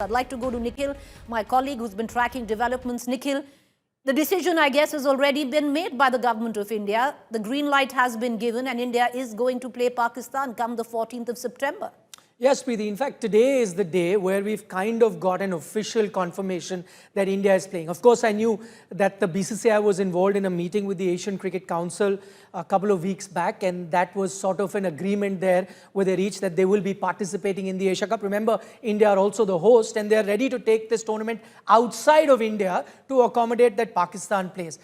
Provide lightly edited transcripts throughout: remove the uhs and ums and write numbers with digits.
I'd like to go to Nikhil, my colleague who's been tracking developments. Nikhil, the decision, I guess, has already been made by the government of India. The green light has been given and India is going to play Pakistan come the 14th of September. Yes, Preeti. In fact, today is the day where we've kind of got an official confirmation that India is playing. Of course, I knew that the BCCI was involved in a meeting with the Asian Cricket Council a couple of weeks back, and that was sort of an agreement there where they reached that they will be participating in the Asia Cup. Remember, India are also the host, and they're ready to take this tournament outside of India to accommodate that Pakistan plays.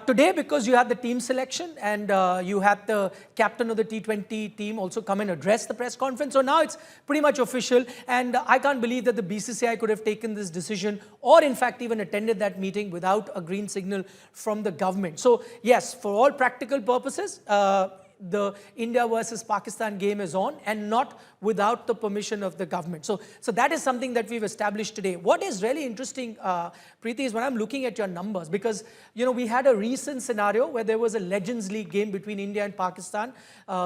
Today, because you had the team selection and you had the captain of the T20 team also come and address the press conference. So now it's pretty much official, and I can't believe that the BCCI could have taken this decision or in fact even attended that meeting without a green signal from the government. So yes, for all practical purposes, the India versus Pakistan game is on and not without the permission of the government. So that is something that we've established today. What is really interesting, Preeti, is when I'm looking at your numbers, because we had a recent scenario where there was a Legends League game between India and Pakistan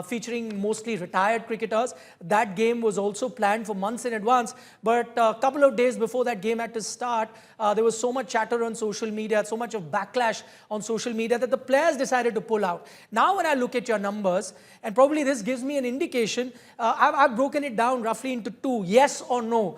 featuring mostly retired cricketers. That game was also planned for months in advance, but a couple of days before that game had to start, there was so much chatter on social media, so much of backlash on social media that the players decided to pull out. Now when I look at your numbers, and probably this gives me an indication, I've broken it down roughly into two, yes or no.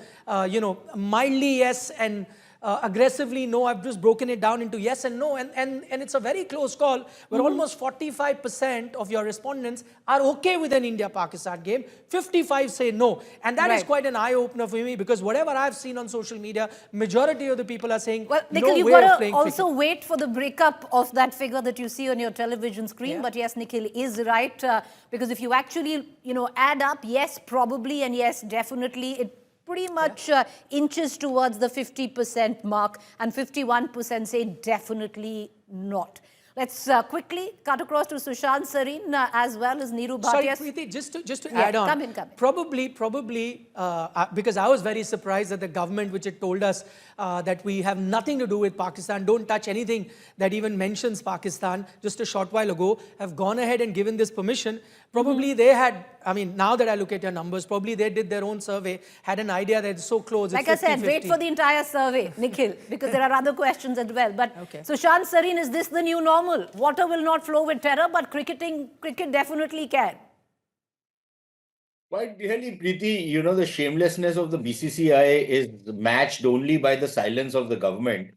Mildly yes and aggressively no. I've just broken it down into yes and no, and it's a very close call where almost 45% of your respondents are okay with an India-Pakistan game. 55 say no, and that is quite an eye-opener for me, because whatever I've seen on social media, majority of the people are saying, well, Nikhil, no you've way got of to playing also cricket. wait for the breakup of that figure that you see on your television screen. Yeah. But yes, Nikhil is right, because if you actually, add up, yes, probably, and yes, definitely, it pretty much inches towards the 50% mark, and 51% say definitely not. Let's quickly cut across to Sushant Sareen as well as Neeru Bhatia. Sorry, Preeti, just to add on. Come in. Probably, because I was very surprised that the government, which had told us that we have nothing to do with Pakistan, don't touch anything that even mentions Pakistan just a short while ago, have gone ahead and given this permission. Probably they had, now that I look at your numbers, probably they did their own survey, had an idea that it's so close. Like it's 50, I said, wait for the entire survey, Nikhil, because there are other questions as well. But Sushant Sareen, is this the new normal? Water will not flow with terror, but cricket definitely can. Quite really, Preeti, the shamelessness of the BCCI is matched only by the silence of the government.